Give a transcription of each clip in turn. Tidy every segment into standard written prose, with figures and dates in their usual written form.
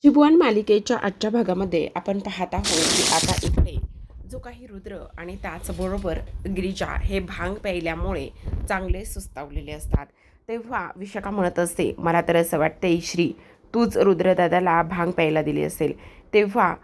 त्रिभुवन मालिकेच्या आजच्या भागामध्ये आपण पाहत आहोत की आता इकडे जो काही रुद्र आणि त्याचबरोबर गिरिजा हे भांग प्यायल्यामुळे चांगले सुस्तावलेले असतात. तेव्हा विशाखा म्हणत असते, मला तर असं वाटते श्री, तूच रुद्रदादाला भांग प्यायला दिली असेल. तेव्हा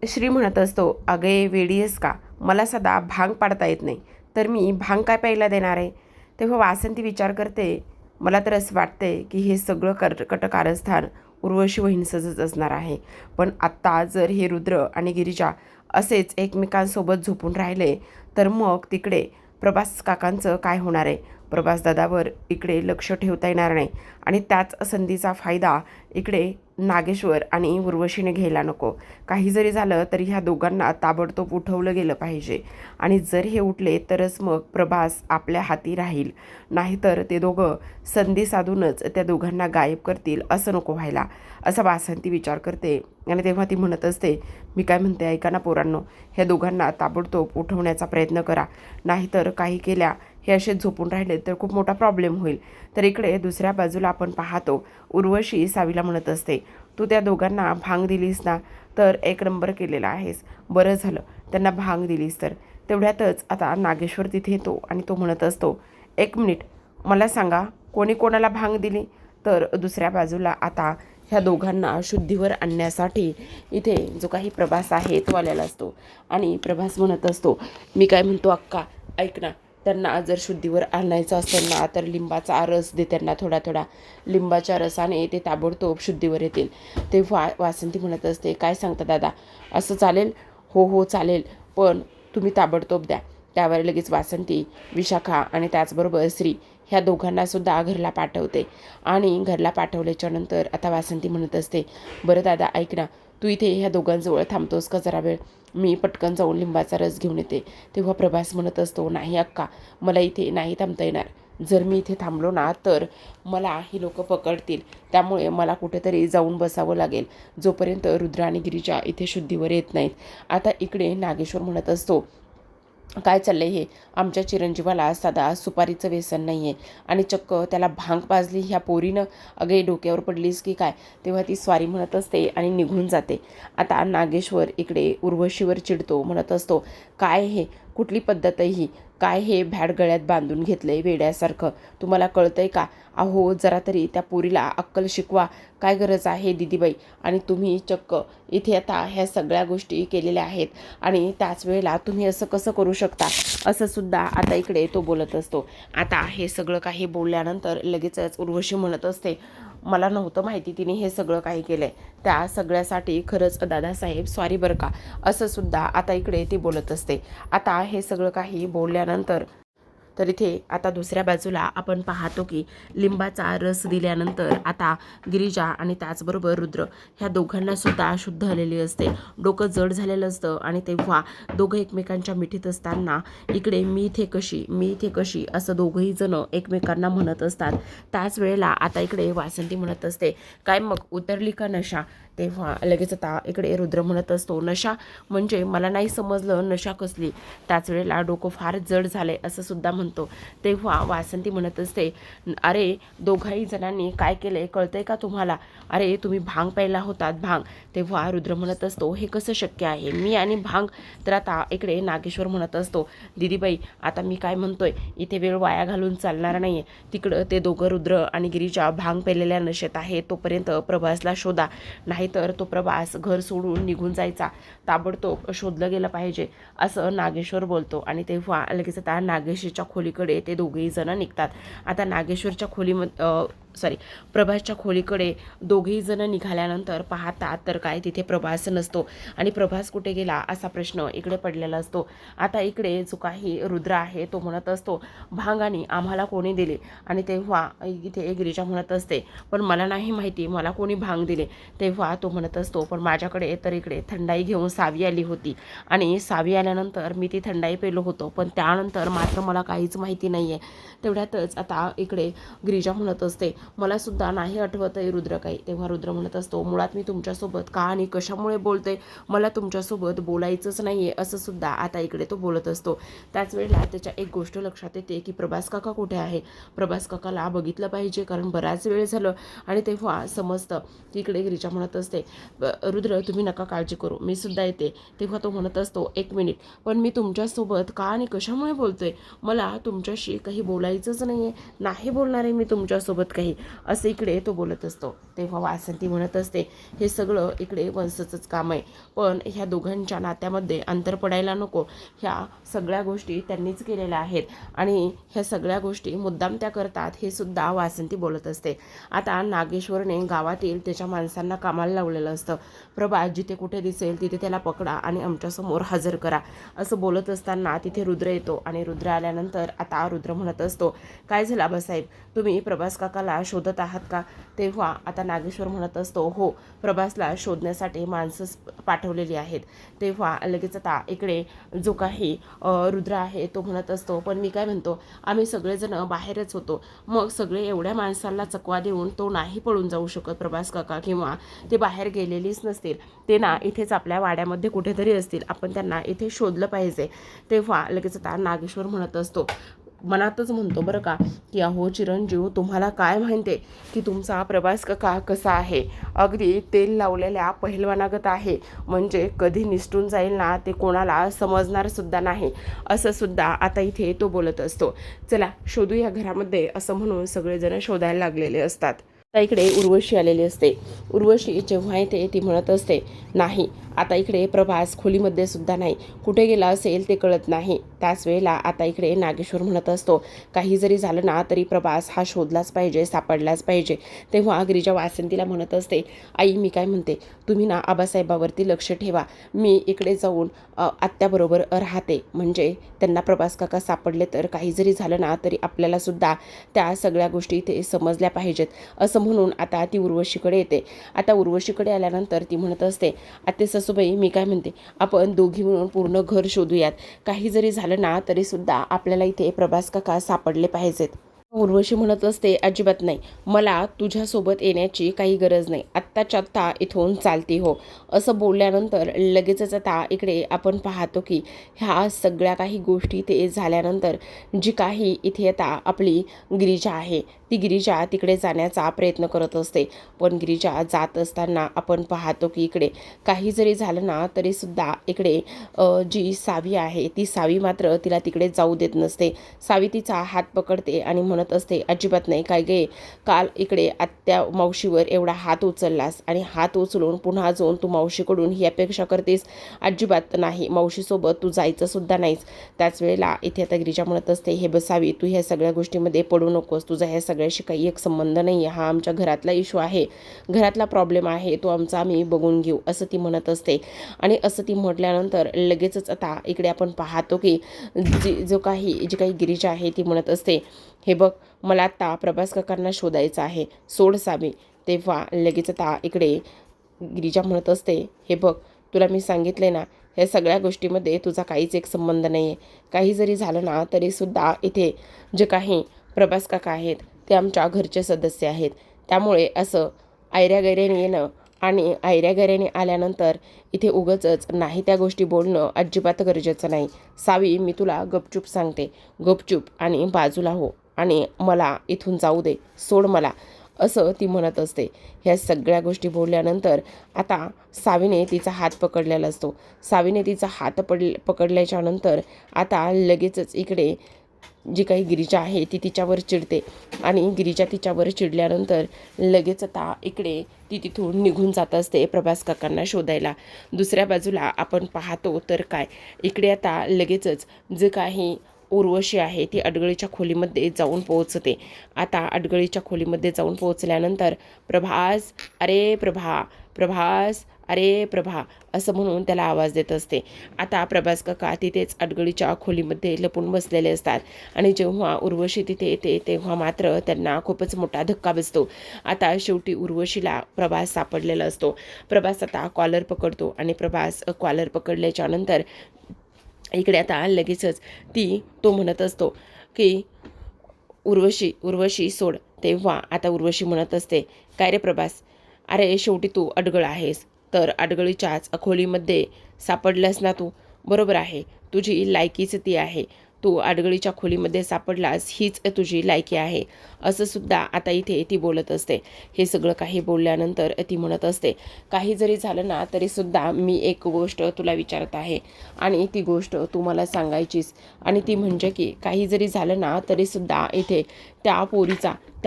श्री म्हणत असतो, अगे वेडी आहेस का, मला सदा भांग पाडता येत नाही, तर मी भांग काय प्यायला देणार आहे. तेव्हा वासंती विचार करते, मला तर असं वाटते की हे सगळं कर्कट कारस्थान उर्वशी वहिनीचंच असणार आहे. पण आत्ता जर हे रुद्र आणि गिरिजा असेच एकमेकांसोबत झोपून राहिले तर मग तिकडे प्रभास काकांचं काय होणार आहे. प्रभास दादावर इकडे लक्ष ठेवता येणार नाही आणि त्याच संधीचा फायदा इकडे नागेश्वर आणि उर्वशीने घ्यायला नको. काही जरी झालं तरी ह्या दोघांना ताबडतोब उठवलं गेलं पाहिजे आणि जर हे उठले तरच मग प्रभास आपल्या हाती राहील, नाहीतर ते दोघं संधी साधूनच त्या दोघांना गायब करतील. असं नको व्हायला, असा वासंती विचार करते. आणि तेव्हा ती म्हणत असते, मी काय म्हणते ऐका ना पोरांनो, ह्या दोघांना ताबडतोब उठवण्याचा प्रयत्न करा, नाहीतर काही केल्या हे असेच झोपून राहिले तर खूप मोठा प्रॉब्लेम होईल. तर इकडे दुसऱ्या बाजूला आपण पाहतो, उर्वशी सावीला म्हणत असते, तू त्या दोघांना भांग दिलीस ना, तर एक नंबर केलेला आहेस, बरं झालं त्यांना भांग दिलीस तर. तेवढ्यातच आता नागेश्वर तिथे येतो आणि तो म्हणत असतो, एक मिनिट, मला सांगा कोणी कोणाला भांग दिली. तर दुसऱ्या बाजूला आता ह्या दोघांना शुद्धीवर आणण्यासाठी इथे जो काही प्रभास आहे तो आलेला असतो आणि प्रभास म्हणत असतो, मी काय म्हणतो अक्का, ऐक ना, त्यांना जर शुद्धीवर आणायचं असेल ना तर लिंबाचा रस दे त्यांना, थोडा थोडा लिंबाच्या रसाने ते ताबडतोब शुद्धीवर येतील. तेव्हा वासंती म्हणत असते, काय सांगता दादा, असं चालेल. हो हो चालेल, पण तुम्ही ताबडतोब द्या. त्यावर लगेच वासंती, विशाखा आणि त्याचबरोबर श्री ह्या दोघांनासुद्धा घरला पाठवते. आणि घरला पाठवल्याच्या नंतर आता वासंती म्हणत असते, बरं दादा ऐक ना, तू इथे ह्या दोघांजवळ थांबतोस का जरा वेळ, मी पटकन जाऊन लिंबाचा रस घेऊन येते. तेव्हा प्रभास म्हणत असतो, नाही अक्का, मला इथे नाही थांबता येणार. जर मी इथे थांबलो ना तर मला ही लोक पकडतील, त्यामुळे मला कुठेतरी जाऊन बसावं लागेल जोपर्यंत रुद्र आणि गिरिजा इथे शुद्धीवर येत नाहीत. आता इकडे नागेश्वर म्हणत असतो, काय चाललंय हे, आमच्या चिरंजीवाला साधा सुपारीचं व्यसन नाही आहे आणि चक्क त्याला भांग पाजली ह्या पोरीनं, अगे डोक्यावर पडलीस की काय. तेव्हा ती स्वारी म्हणत असते आणि निघून जाते. आता नागेश्वर इकडे उर्वशीवर चिडतो, म्हणत असतो, काय हे, कुठली पद्धत आहे ही, काय हे भॅड गळ्यात बांधून घेतलंय वेड्यासारखं, तुम्हाला कळतंय का. अहो जरा तरी त्या पोरीला अक्कल शिकवा, काय गरज आहे दिदीबाई. आणि तुम्ही चक्क इथे आता ह्या सगळ्या गोष्टी केलेल्या आहेत आणि त्याच वेळेला तुम्ही असं कसं करू शकता, असं सुद्धा आता इकडे तो बोलत असतो. आता हे सगळं काही बोलल्यानंतर लगेचच उर्वशी म्हणत असते, मला नव्हतं माहिती तिने हे सगळं काही केलंय, त्या सगळ्यासाठी खरंच दादासाहेब सॉरी बरं का, असं सुद्धा आता इकडे ती बोलत असते. आता हे सगळं काही बोलल्यानंतर तर इथे आता दुसऱ्या बाजूला आपण पाहतो की लिंबाचा रस दिल्यानंतर आता गिरिजा आणि त्याचबरोबर रुद्र ह्या दोघांना सुद्धा शुद्ध आलेली असते, डोकं जड झालेलं असतं. आणि तेव्हा दोघं एकमेकांच्या मिठीत असताना इकडे मी इथे कशी असं दोघंही जण एकमेकांना म्हणत असतात. त्याच वेळेला आता इकडे वासंती म्हणत असते, काय मग उतरली का नशा. तेव्हा लगेच आता इकडे रुद्र म्हणत असतो, नशा म्हणजे मला नाही समजलं, नशा कसली. त्याच वेळेला डोकं फार जड झाले असं सुद्धा म्हणतो. तेव्हा वासंती म्हणत असते, अरे दोघाही जणांनी काय केलंय कळतंय का तुम्हाला, अरे तुम्ही भांग प्यायला होतात भांग. तेव्हा रुद्र म्हणत असतो, हे कसं शक्य आहे, मी आणि भांग. तर आता इकडे नागेश्वर म्हणत असतो, दिदीबाई आता मी काय म्हणतोय, इथे वेळ वाया घालून चालणार नाहीये, तिकडं ते दोघं रुद्र आणि गिरिजा भांग पेलेल्या नशेत आहे, तोपर्यंत प्रभासला शोधा, नाहीतर तो प्रभास घर सोडून निघून जायचा, ताबडतोब शोधलं गेलं पाहिजे, असं नागेश्वर बोलतो. आणि तेव्हा लगेच आता नागेश्वरच्या खोलीकडे ते दोघेही जण निघतात. आता नागेश्वरच्या प्रभासच्या खोलीकडे दोघेही जण निघाल्यानंतर पाहतात तर काय तिथे प्रभास नसतो आणि प्रभास कुठे गेला असा प्रश्न इकडे पडलेला असतो. आता इकडे जो काही रुद्र आहे तो म्हणत असतो, भांगाने आम्हाला कोणी दिले. आणि तेव्हा इथे गिरिजा म्हणत असते, पण मला नाही माहिती मला कोणी भांग दिले. तेव्हा तो म्हणत असतो, पण माझ्याकडे तर इकडे थंडाई घेऊन सावी आली होती आणि सावी आल्यानंतर मी ती थंडाई पेलो होतो, पण त्यानंतर मात्र मला काहीच माहिती नाही आहे. तेवढ्यातच आता इकडे गिरिजा म्हणत असते, मला सुद्धा नाही आठवत आहे रुद्र काही. तेव्हा रुद्र म्हणत असतो, मुळात मी तुमच्यासोबत का आणि कशामुळे बोलते, मला तुमच्यासोबत बोलायचंच नाही आहे, असं सुद्धा आता इकडे तो बोलत असतो. त्याच वेळेला त्याच्या एक गोष्ट लक्षात येते की प्रभास काका कुठे आहे. प्रभास काकाला बघितलं पाहिजे, कारण बराच वेळ झालं. आणि तेव्हा समजतं की इकडे गिरीजा म्हणत असते, रुद्र तुम्ही नका काळजी करू, मी सुद्धा येते. तेव्हा तो म्हणत असतो, एक मिनिट, पण मी तुमच्यासोबत का आणि कशामुळे बोलतोय, मला तुमच्याशी काही बोलायचंच नाही आहे, नाही बोलणार आहे मी तुमच्यासोबत काही, असं इकडे तो बोलत असतो. तेव्हा वासंती म्हणत असते, हे सगळं इकडे वंशचंच काम आहे, पण ह्या दोघांच्या नात्यामध्ये अंतर पडायला नको. ह्या सगळ्या गोष्टी त्यांनीच केलेल्या आहेत आणि ह्या सगळ्या गोष्टी मुद्दाम त्या करतात, हे सुद्धा वासंती बोलत असते. आता नागेश्वरने गावातील त्याच्या माणसांना कामाला लावलेलं असतं. प्रभास जिथे कुठे दिसेल तिथे त्याला पकडा आणि आमच्यासमोर हजर करा, असं बोलत असताना तिथे रुद्र येतो. आणि रुद्र आल्यानंतर आता रुद्र म्हणत असतो, काय झालं आबासाहेब, तुम्ही प्रभास काकाला शोधत आहात का. तेव्हा आता नागेश्वर म्हणत असतो, हो, प्रभासला शोधण्यासाठी माणसं पाठवलेली आहेत. तेव्हा लगेच आता इकडे जो काही रुद्र आहे तो म्हणत असतो, पण मी काय म्हणतो, आम्ही सगळेजण बाहेरच होतो, मग सगळे एवढ्या माणसांना चकवा देऊन तो नाही पळून जाऊ शकत प्रभास काका, किंवा ते बाहेर गेलेलीच नसतील, ते ना इथेच आपल्या वाड्यामध्ये कुठेतरी असतील, आपण त्यांना इथे शोधलं पाहिजे. तेव्हा लगेच आता नागेश्वर म्हणत असतो, मनातच म्हणतो बरं का, की अहो चिरंजीव, तुम्हाला काय माहिती की तुमचा प्रभास काका कसा आहे, अगदी तेल लावलेल्या पहिलवानागत आहे, म्हणजे कधी निसटून जाईल ना ते कोणाला समजणार सुद्धा नाही, असं सुद्धा आता इथे तो बोलत असतो. चला शोधू या घरामध्ये, असं म्हणून सगळेजण शोधायला लागलेले असतात. आता इकडे उर्वशी आलेली असते. उर्वशी जेव्हा येते ती म्हणत असते, नाही, आता इकडे प्रभास खोलीमध्ये सुद्धा नाही, कुठे गेला असेल ते कळत नाही. त्याच वेळेला आता इकडे नागेश्वर म्हणत असतो, काही जरी झालं ना तरी प्रभास हा शोधलाच पाहिजे, सापडलाच पाहिजे. तेव्हा गिरीजा वासंतीला म्हणत असते, आई मी काय म्हणते, तुम्ही ना आबासाहेबावरती लक्ष ठेवा, मी इकडे जाऊन आत्याबरोबर राहते, म्हणजे त्यांना प्रभास काका सापडले तर काही जरी झालं ना तरी आपल्याला सुद्धा त्या सगळ्या गोष्टी ते समजल्या पाहिजेत, असं म्हणून आता ती उर्वशीकडे येते. आता उर्वशीकडे आल्यानंतर ती म्हणत असते, आते सासूबाई मी काय म्हणते, आपण दोघी मिळून पूर्ण घर शोधूयात, काही जरी झालं ना तरी सुद्धा आपल्याला इथे प्रभास काका सापडले पाहिजेत. उर्वशी म्हणत असते, अजिबात नाही, मला तुझ्यासोबत येण्याची काही गरज नाही, आत्ताच्या आत्ता इथून चालती हो, असं बोलल्यानंतर लगेचच आता इकडे आपण पाहतो की ह्या सगळ्या काही गोष्टी ते झाल्यानंतर जी काही इथे आता आपली गिरीजा आहे, ती गिरीजा तिकडे जाण्याचा प्रयत्न करत असते. पण गिरीजा जात असताना आपण पाहतो की इकडे काही जरी झालं ना तरीसुद्धा इकडे जी सावी आहे ती सावी मात्र तिला तिकडे जाऊ देत नसते. सावी तिचा हात पकडते आणि म्हणत असते, अजिबात नाही, काय गे, काल इकडे आत्या मावशीवर एवढा हात उचललास आणि हात उचलून पुन्हा जाऊन तू मावशीकडून ही अपेक्षा करतेस, अजिबात नाही, मावशीसोबत तू जायचं सुद्धा नाहीस. त्याच वेळेला इथे आता गिरीजा म्हणत असते, हे बसावी, तू ह्या सगळ्या गोष्टीमध्ये पडू नकोस, तुझा ह्या सगळ्याशी काही एक संबंध नाही आहे, हा आमच्या घरातला इश्यू आहे, घरातला प्रॉब्लेम आहे, तो आमचा आम्ही बघून घेऊ, असं ती म्हणत असते. आणि असं ती म्हटल्यानंतर लगेचच आता इकडे आपण पाहतो की जी काही गिरीजा आहे ती म्हणत असते, हे बघ, मला आता प्रभास काकांना शोधायचं आहे, सोड सावी. तेव्हा लगेच आता इकडे गिरीजा म्हणत असते, हे बघ, तुला मी सांगितले ना, ह्या सगळ्या गोष्टीमध्ये तुझा काहीच एक संबंध नाही आहे, काही जरी झालं ना तरीसुद्धा इथे जे काही प्रभास काका आहेत ते आमच्या घरचे सदस्य आहेत, त्यामुळे असं ऐऱ्यागैऱ्याने येणं आणि ऐऱ्यागैऱ्याने आल्यानंतर इथे उगाचच नाही त्या गोष्टी बोलणं अजिबात गरजेचं नाही. सावी, मी तुला गपचूप सांगते, गपचूप आणि बाजूला हो आणि मला इथून जाऊ दे, सोड मला, असं ती म्हणत असते. ह्या सगळ्या गोष्टी बोलल्यानंतर आता सावीने तिचा हात पकडलेला असतो. सावीने तिचा हात पकडल्याच्या नंतर आता लगेचच इकडे जी काही गिरीजा आहे ती तिच्यावर चिडते आणि गिरीजा तिच्यावर चिडल्यानंतर लगेच आता इकडे ती तिथून निघून जात असते प्रभास काकांना शोधायला. दुसऱ्या बाजूला आपण पाहतो तर काय, इकडे आता लगेचच जे काही उर्वशी आहे ती अडगळीच्या खोलीमध्ये जाऊन पोहोचते. आता अडगळीच्या खोलीमध्ये जाऊन पोहोचल्यानंतर प्रभास, अरे प्रभा, प्रभास, अरे प्रभा, असं म्हणून त्याला आवाज देत असते. आता प्रभास काका तिथेच अडगळीच्या खोलीमध्ये लपून बसलेले असतात आणि जेव्हा उर्वशी तिथे येते तेव्हा मात्र त्यांना खूपच मोठा धक्का बसतो. आता शेवटी उर्वशीला प्रभास सापडलेला असतो. प्रभास आता कॉलर पकडतो आणि प्रभास कॉलर पकडल्याच्या नंतर इकडे आता लगेचच तो म्हणत असतो की उर्वशी सोड. तेव्हा आता उर्वशी म्हणत असते, काय रे प्रभास, अरे शेवटी तू अडगळ आहेस, तर अडगळीच्याच खोलीमध्ये सापडलास ना तू. बरोबर आहे, तुझी लायकीच ती आहे. तू अडगळीच्या खोलीमध्ये सापडलास हीच तुझी लायकी आहे, असं सुद्धा आता इथे ती बोलत असते. हे सगळं काही बोलल्यानंतर ती म्हणत असते, काही जरी झालं ना तरी सुद्धा मी एक गोष्ट तुला विचारत आहे आणि ती गोष्ट तू मला सांगायचीच. आणि ती म्हणजे की काही जरी झालं ना तरी सुद्धा इथे त्या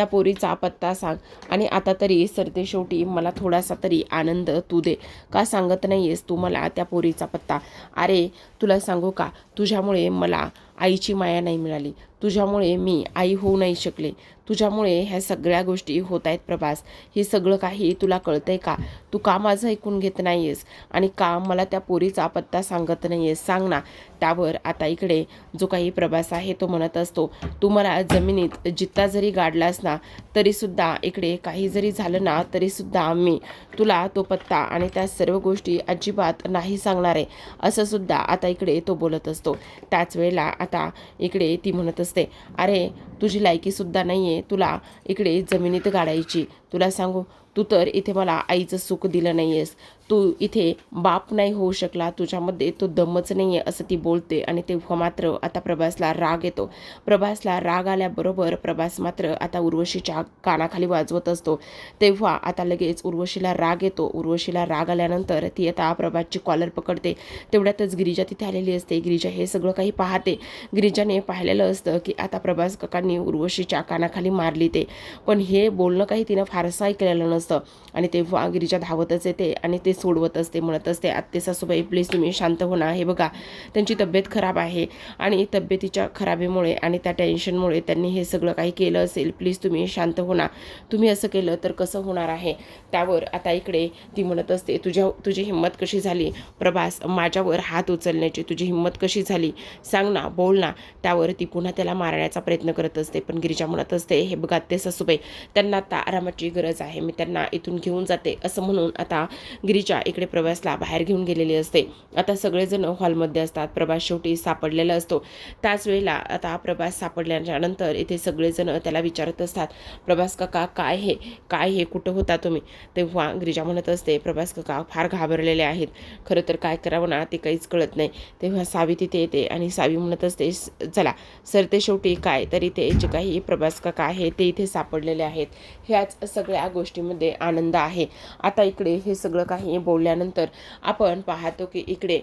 पोरीचा पत्ता सांग. आणि आता तरी सरते शेवटी मला थोडासा तरी आनंद तू दे. का सांगत नाही आहेस तू मला त्या पोरीचा पत्ता? अरे तुला सांगू का, तुझ्यामुळे मला आईची माया नाही मिळाली, तुझ्यामुळे मी आई होऊ नाही शकले, तुझ्यामुळे ह्या सगळ्या गोष्टी होत आहेत प्रभास. हे सगळं काही तुला कळतंय का? तू का माझं ऐकून घेत नाही आहेस आणि का मला त्या पोरीचा पत्ता सांगत नाही आहेस? सांग ना. त्यावर आता इकडे जो काही प्रभास आहे तो म्हणत असतो, तू मला जमिनीत जित्ता जरी गाडलास ना तरीसुद्धा इकडे काही जरी झालं ना तरीसुद्धा मी तुला तो पत्ता आणि त्या सर्व गोष्टी अजिबात नाही सांगणार आहे, असं सुद्धा आता इकडे तो बोलत असतो. त्याच वेळेला आता इकडे ती म्हणत असते, अरे तुझी लायकीसुद्धा नाही आहे तुला इकडे जमिनीत गाडायची. तुला सांगू, तू तर इथे मला आईचं सुख दिलं नाही आहेस, तू इथे बाप नाही होऊ शकला, तुझ्यामध्ये तो दमच नाही आहे, असं ती बोलते. आणि तेव्हा मात्र आता प्रभासला राग येतो. प्रभासला राग आल्याबरोबर प्रभास मात्र आता उर्वशीच्या कानाखाली वाजवत असतो. तेव्हा आता लगेच उर्वशीला राग येतो. उर्वशीला राग आल्यानंतर ती आता प्रभासची कॉलर पकडते. तेवढ्यातच गिरिजा तिथे आलेली असते. गिरिजा हे सगळं काही पाहते. गिरिजाने पाहिलेलं असतं की आता प्रभास काकांनी उर्वशीच्या कानाखाली मारली ते, पण हे बोलणं काही तिनं फारसं ऐकलेलं नसतं. आणि तेव्हा गिरिजा धावतच येते आणि ते सोडवत असते. म्हणत असते, आत्ते सासूबाई प्लीज तुम्ही शांत हो ना. हे बघा त्यांची तब्येत खराब आहे आणि तब्येतीच्या खराबीमुळे आणि त्या टेन्शनमुळे त्यांनी हे सगळं काही केलं असेल, प्लीज तुम्ही शांत हो ना. तुम्ही असं केलं तर कसं होणार आहे? त्यावर आता इकडे ती म्हणत असते, तुझी हिंमत कशी झाली प्रभास माझ्यावर हात उचलण्याची? तुझी हिंमत कशी झाली? सांग ना, बोल ना. त्यावर ती पुन्हा त्याला मारण्याचा प्रयत्न करत असते. पण गिरिजा म्हणत असते, हे बघा आत्ते सासूबाई, त्यांना आता आरामाची गरज आहे, मी त्यांना इथून घेऊन जाते. असं म्हणून आता गिरिजा इकडे प्रभासला बाहेर घेऊन गेलेली असते. आता सगळेजण हॉलमध्ये असतात. प्रभास शेवटी सापडलेला असतो. त्याच वेळेला आता प्रभास सापडल्याच्या नंतर इथे सगळेजण त्याला विचारत असतात, प्रभास काका काय हे कुठं होता तुम्ही? तेव्हा गिरिजा म्हणत असते, प्रभास काका फार घाबरलेले आहेत, खरं तर काय करावं ना ते काहीच कळत नाही. तेव्हा सावी तिथे येते आणि सावी म्हणत असते, चला सरते शेवटी काय तरी ते जे काही प्रभास काका आहे ते इथे सापडलेले आहेत, ह्याच सगळ्या गोष्टीमध्ये आनंद आहे. आता इकडे हे सगळं काही बोलल्यानंतर आपण पाहतो की इकडे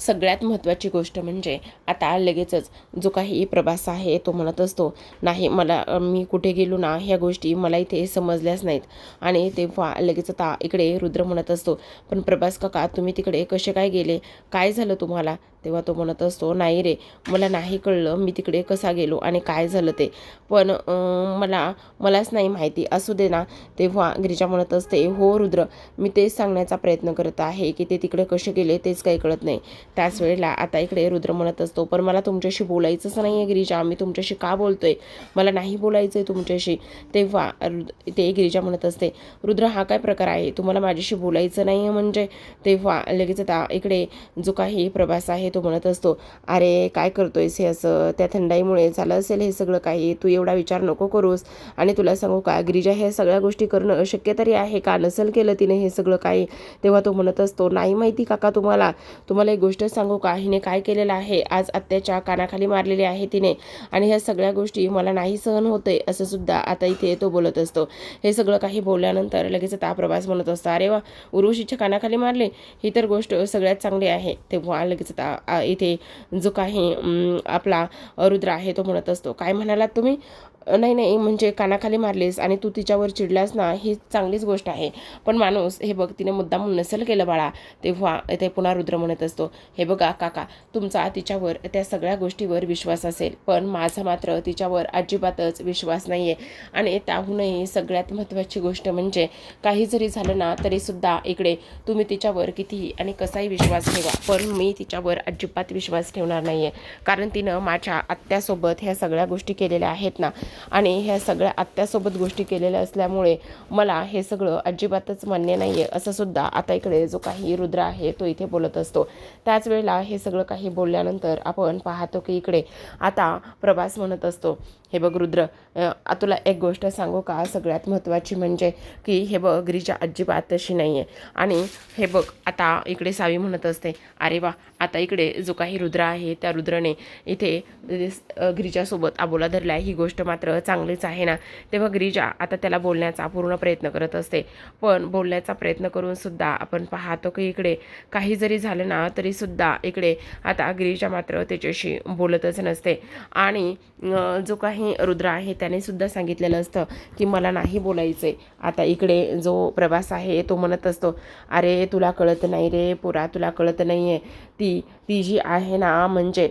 सगळ्यात महत्त्वाची गोष्ट म्हणजे आता लगेचच जो काही प्रभास आहे तो म्हणत असतो, नाही मी कुठे गेलो ना ह्या गोष्टी मला इथे समजल्याच नाहीत. आणि तेव्हा लगेच आता इकडे रुद्र म्हणत असतो, पण प्रभास काका तुम्ही तिकडे कसे काय गेले? काय झालं तुम्हाला? तेव्हा तो म्हणत असतो, नाही रे, मला नाही कळलं मी तिकडे कसा गेलो आणि काय झालं ते, पण मलाच नाही माहिती, असू दे ना. तेव्हा गिरिजा म्हणत असते, हो रुद्र, मी तेच सांगण्याचा प्रयत्न करत आहे की ते तिकडे कसे गेले तेच काही कळत नाही. त्याच वेळेला आता इकडे रुद्र म्हणत असतो, पण मला तुमच्याशी बोलायचंच नाही आहे गिरिजा, मी तुमच्याशी का बोलतोय? मला नाही बोलायचं आहे तुमच्याशी. तेव्हा ते गिरिजा म्हणत असते, रुद्र हा काय प्रकार आहे? तुम्हाला माझ्याशी बोलायचं नाही आहे म्हणजे? तेव्हा लगेच आता इकडे जो काही प्रभास आहे तो म्हणत असतो, अरे काय करतोयस हे असं? त्या थंडाईमुळे झालं असेल हे सगळं काही, तू एवढा विचार नको करूस. आणि तुला सांगू का गिरिजा, हे सगळ्या गोष्टी करणं अशक्य तरी आहे का? नसेल केलं तिने हे सगळं काही. तेव्हा तो म्हणत असतो, नाही माहिती काका तुम्हाला एक गोष्ट सांगू का, हिने काय केलेलं आहे, आज आत्याच्या कानाखाली मारलेली आहे तिने, आणि ह्या सगळ्या गोष्टी मला नाही सहन होते, असं सुद्धा आता इथे तो बोलत असतो. हे सगळं काही बोलल्यानंतर लगेच आता प्रभास म्हणत असतो, अरे वा, उर्वशीच्या कानाखाली मारले, ही तर गोष्ट सगळ्यात चांगली आहे. तेव्हा लगेच आता इथे जो काही आपला रुद्र आहे तो म्हणत असतो, काय म्हणालात तुम्ही? नाही म्हणजे कानाखाली मारलीस आणि तू तिच्यावर चिडलास ना, ही चांगलीच गोष्ट आहे, पण माणूस हे बघ तिने मुद्दाम नसेल केलं बाळा. तेव्हा ते पुन्हा रुद्र म्हणत असतो, हे बघा काका, तुमचा तिच्यावर त्या सगळ्या गोष्टीवर विश्वास असेल, पण माझा मात्र तिच्यावर अजिबातच विश्वास नाही आहे. आणि त्याहूनही सगळ्यात महत्त्वाची गोष्ट म्हणजे काही जरी झालं ना तरीसुद्धा इकडे तुम्ही तिच्यावर कितीही आणि कसाही विश्वास ठेवा, पण मी तिच्यावर अजिबात विश्वास ठेवणार नाही आहे, कारण तिनं माझ्या आत्यासोबत ह्या सगळ्या गोष्टी केलेल्या आहेत ना, आणि ह्या सगळ्या आत्यासोबत गोष्टी केलेल्या असल्यामुळे मला हे सगळं अजिबातच मान्य नाही आहे असं सुद्धा आता इकडे जो काही रुद्र आहे तो इथे बोलत असतो. त्याच वेळेला हे सगळं काही बोलल्यानंतर आपण पाहतो की इकडे आता प्रभास म्हणत असतो, हे बघ रुद्र, तुला एक गोष्ट सांगू का, सगळ्यात महत्त्वाची म्हणजे की हे बघ गिरिजा अजिबात तशी नाही आहे. आणि हे बघ आता इकडे सावी म्हणत असते, अरे वा, आता इकडे जो काही रुद्र आहे त्या रुद्राने इथे गिरिजासोबत आबोला धरला ही गोष्ट मात्र चांगलीच आहे ना. तेव्हा गिरिजा आता त्याला बोलण्याचा पूर्ण प्रयत्न करत असते, पण बोलण्याचा प्रयत्न करून सुद्धा आपण पाहतो की इकडे काही जरी झालं ना तरी सुद्धा इकडे आता गिरिजा मात्र त्याच्याशी बोलतच नसते. आणि जो काही रुद्र आहे त्याने सुद्धा सांगितलेलं असतं की मला नाही बोलायचंय. आता इकडे जो प्रभास आहे तो म्हणत असतो, अरे तुला कळत नाही रे पोरा, तुला कळत नाही आहे, ती जी आहे ना म्हणजे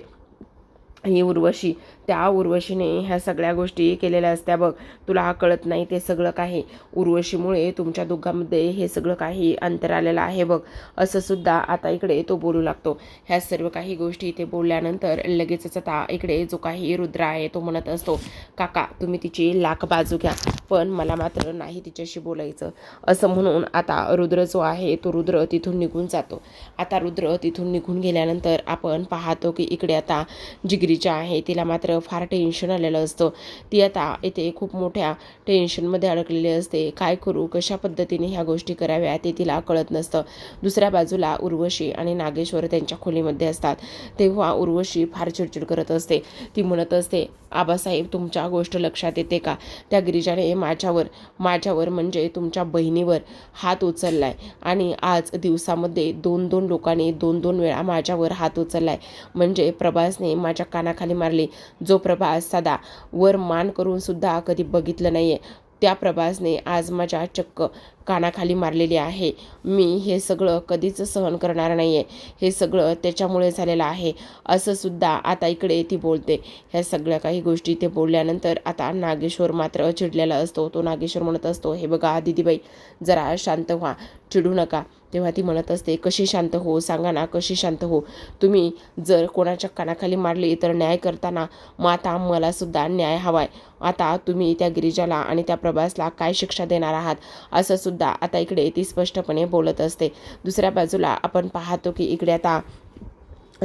ही उर्वशी, त्या उर्वशीने ह्या सगळ्या गोष्टी केलेल्या असत्या बघ, तुला कळत नाही ते सगळं काही उर्वशीमुळे तुमच्या दोघांमध्ये हे सगळं काही अंतर आलेलं आहे बघ, असं सुद्धा आता इकडे तो बोलू लागतो. ह्या सर्व काही गोष्टी इथे बोलल्यानंतर लगेचच आता इकडे जो काही रुद्र आहे तो म्हणत असतो, काका तुम्ही तिची लाख बाजू घ्या पण मला मात्र नाही तिच्याशी बोलायचं, असं म्हणून आता रुद्र जो आहे तो रुद्र तिथून निघून जातो. आता रुद्र तिथून निघून गेल्यानंतर आपण पाहतो की इकडे आता जिगरीच्या आहे तिला मात्र फार टेन्शन आलेलं असतं. ती आता इथे खूप मोठ्या टेन्शनमध्ये अडकलेली असते. काय करू, कशा पद्धतीने ह्या गोष्टी कराव्या ते तिला कळत नसतं. दुसऱ्या बाजूला उर्वशी आणि नागेश्वर त्यांच्या खोलीमध्ये असतात. तेव्हा उर्वशी फार चिडचिड करत असते. ती म्हणत असते, आबासाहेब तुमच्या गोष्ट लक्षात येते का, त्या गिरिजाने माझ्यावर म्हणजे तुमच्या बहिणीवर हात उचललाय आणि आज दिवसामध्ये 2 लोकांनी 2 वेळा माझ्यावर हात उचललाय. म्हणजे प्रभासने माझ्या कानाखाली मारली. जो प्रभास साधा वर मान करून सुद्धा कधी बघितलं नाहीये त्या प्रभासने आज माझ्या चक्क कानाखाली मारलेली आहे. मी हे सगळं कधीच सहन करणार नाहीये. हे सगळं त्याच्यामुळे झालेलं आहे असं सुद्धा आता इकडे ती बोलते. ह्या सगळ्या काही गोष्टी ते बोलल्यानंतर आता नागेश्वर मात्र चिडलेला असतो. तो नागेश्वर म्हणत असतो, हे बघा दिदीबाई जरा शांत व्हा, चिडू नका. तेव्हा ती म्हणत असते, कशी शांत हो, सांगा ना कशी शांत हो. तुम्ही जर कोणाच्या कानाखाली मारली तर न्याय करताना मग आता मला सुद्धा न्याय हवाय. आता तुम्ही त्या गिरिजाला आणि त्या प्रभासला काय शिक्षा देणार आहात असं सुद्धा आता इकडे ती स्पष्टपणे बोलत असते. दुसऱ्या बाजूला आपण पाहतो की इकडे आता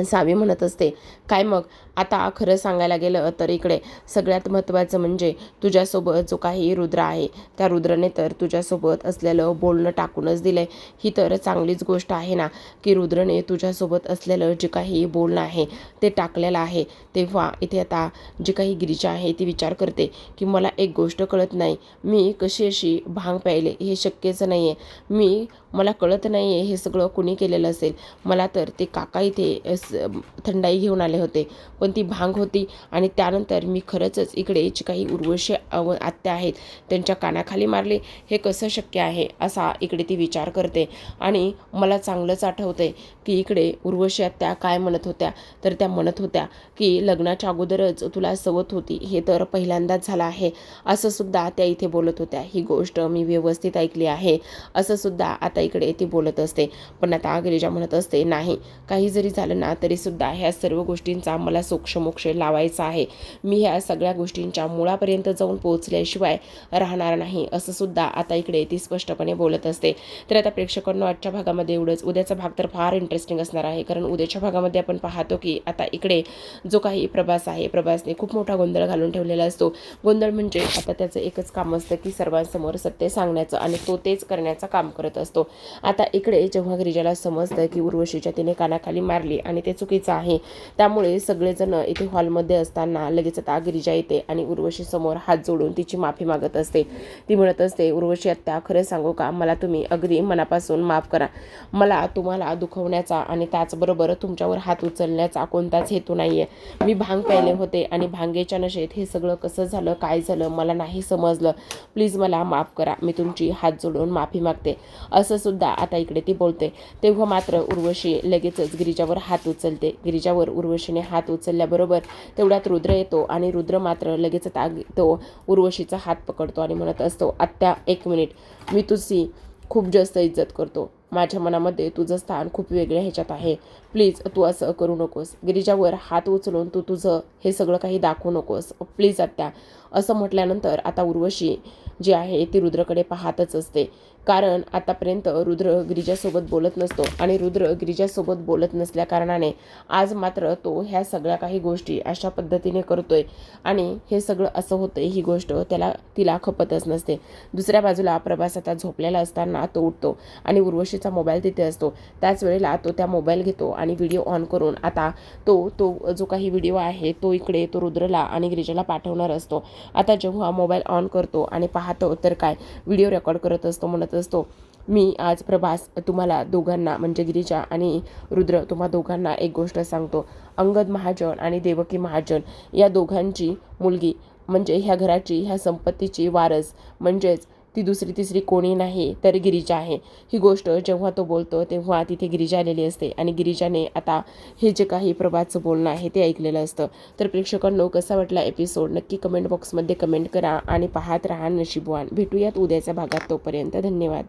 सावी म्हणत असते, काय मग आता खरं सांगायला गेलं तर इकडे सगळ्यात महत्त्वाचं म्हणजे तुझ्यासोबत जो काही रुद्र आहे त्या रुद्राने तर तुझ्यासोबत असलेलं बोलणं टाकूनच दिलं आहे. ही तर चांगलीच गोष्ट आहे ना की रुद्रने तुझ्यासोबत असलेलं जे काही बोलणं आहे ते टाकलेलं आहे. तेव्हा इथे आता जी काही गिरिजा आहे ती विचार करते की मला एक गोष्ट कळत नाही, मी कशी अशी भांग प्यायले हे शक्यच नाही आहे. मला कळत नाही आहे हे सगळं कुणी केलेलं असेल. मला तर ते काका इथे थंडाई घेऊन आले होते पण ती भांग होती आणि त्यानंतर मी खरंच इकडे जी काही उर्वशी आत्या आहेत त्यांच्या कानाखाली मारले, हे कसं शक्य आहे असा इकडे ती विचार करते. आणि मला चांगलंच आठवतंय की इकडे उर्वशी आत्या काय म्हणत होत्या, तर त्या म्हणत होत्या की लग्नाच्या अगोदरच तुला सवत होती, हे तर पहिल्यांदाच झालं आहे असं सुद्धा त्या इथे बोलत होत्या. ही गोष्ट मी व्यवस्थित ऐकली आहे असं सुद्धा आता इकडे ती बोलत असते. पण आता गिरिजा म्हणत असते, नाही काही जरी झालं ना तरी सुद्धा ह्या सर्व गोष्टींचा मला सोक्षमोक्ष लावायचा आहे. मी ह्या सगळ्या गोष्टींच्या मुळापर्यंत जाऊन पोहोचल्याशिवाय राहणार नाही असं सुद्धा आता इकडे ती स्पष्टपणे बोलत असते. तर आता प्रेक्षकांनो आजच्या भागामध्ये एवढंच. उद्याचा भाग तर फार इंटरेस्टिंग असणार आहे, कारण उद्याच्या भागामध्ये आपण पाहतो की आता इकडे जो काही प्रभास आहे प्रभासने खूप मोठा गोंधळ घालून ठेवलेला असतो. गोंधळ म्हणजे आता त्याचं एकच काम असतं की सर्वांसमोर सत्य सांगण्याचं आणि तो तेच करण्याचं काम करत असतो. आता इकडे जेव्हा गिरिजाला समजतं की उर्वशीच्या तिने कानाखाली मारली आणि ते चुकीचं आहे, त्यामुळे सगळेजण इथे हॉलमध्ये असताना लगेच आता गिरिजा येते आणि उर्वशी समोर हात जोडून तिची माफी मागत असते. ती म्हणत असते, उर्वशी आत्या खरं सांगू का, मला तुम्ही अगदी मनापासून माफ करा. मला तुम्हाला दुखवण्याचा आणि त्याचबरोबर तुमच्यावर हात उचलण्याचा कोणताच हेतू नाही आहे. मी भांग प्यायले होते आणि भांगेच्या नशेत हे सगळं कसं झालं, काय झालं मला नाही समजलं. प्लीज मला माफ करा, मी तुमची हात जोडून माफी मागते असं सुद्धा आता इकडे ती बोलते. तेव्हा मात्र उर्वशी लगेचच गिरिजावर हात उचलते. गिरिजावर उर्वशीने हात उचलल्याबरोबर तेवढ्यात रुद्र येतो आणि रुद्र मात्र लगेच तो उर्वशीचा हात पकडतो आणि म्हणत असतो, आत्या एक मिनिट, मी तुझी खूप जास्त इज्जत करतो, माझ्या मनामध्ये तुझं स्थान खूप वेगळ्या ह्याच्यात आहे. प्लीज तू असं करू नकोस. गिरिजावर हात उचलून तू तुझं हे सगळं काही दाखवू नकोस प्लीज आत्या. असं म्हटल्यानंतर आता उर्वशी जी आहे ती रुद्रकडे पाहतच असते. कारण आतापर्यंत रुद्र गिरिजासोबत बोलत नसतो आणि रुद्र गिरिजासोबत बोलत नसल्या कारणाने आज मात्र तो ह्या सगळ्या काही गोष्टी अशा पद्धतीने करतोय आणि हे सगळं असं होतंय ही गोष्ट तिला खपतच नसते. दुसऱ्या बाजूला प्रभास आता झोपलेला असताना तो उठतो आणि उर्वशीचा मोबाईल तिथे असतो. त्याच वेळेला तो त्या मोबाईल घेतो आणि व्हिडिओ ऑन करून आता तो जो काही व्हिडिओ आहे तो इकडे तो रुद्रला आणि गिरिजाला पाठवणार असतो. आता जेव्हा मोबाईल ऑन करतो आणि पाहतो तर काय व्हिडिओ रेकॉर्ड करत असतो. म्हणत असतो, मी आज प्रभास तुम्हाला दोघांना म्हणजे गिरिजा आणि रुद्र तुम्हा दोघांना एक गोष्ट सांगतो. अंगद महाजन आणि देवकी महाजन या दोघांची मुलगी म्हणजे ह्या घराची ह्या संपत्तीची वारस म्हणजेच ती दुसरी तिसरी कोणी नाही तर गिरिजा आहे. ही गोष्ट जेव्हा तो बोलतो तेव्हा तिथे गिरिजा आलेली असते आणि गिरिजाने आता हे जे काही प्रभासचं बोलणं आहे ते ऐकलेलं असतं. तर प्रेक्षकांनो कसा वाटला एपिसोड नक्की कमेंट बॉक्समध्ये कमेंट करा आणि पाहत राहा नशीबवान. भेटूयात उद्याच्या भागात. तोपर्यंत धन्यवाद.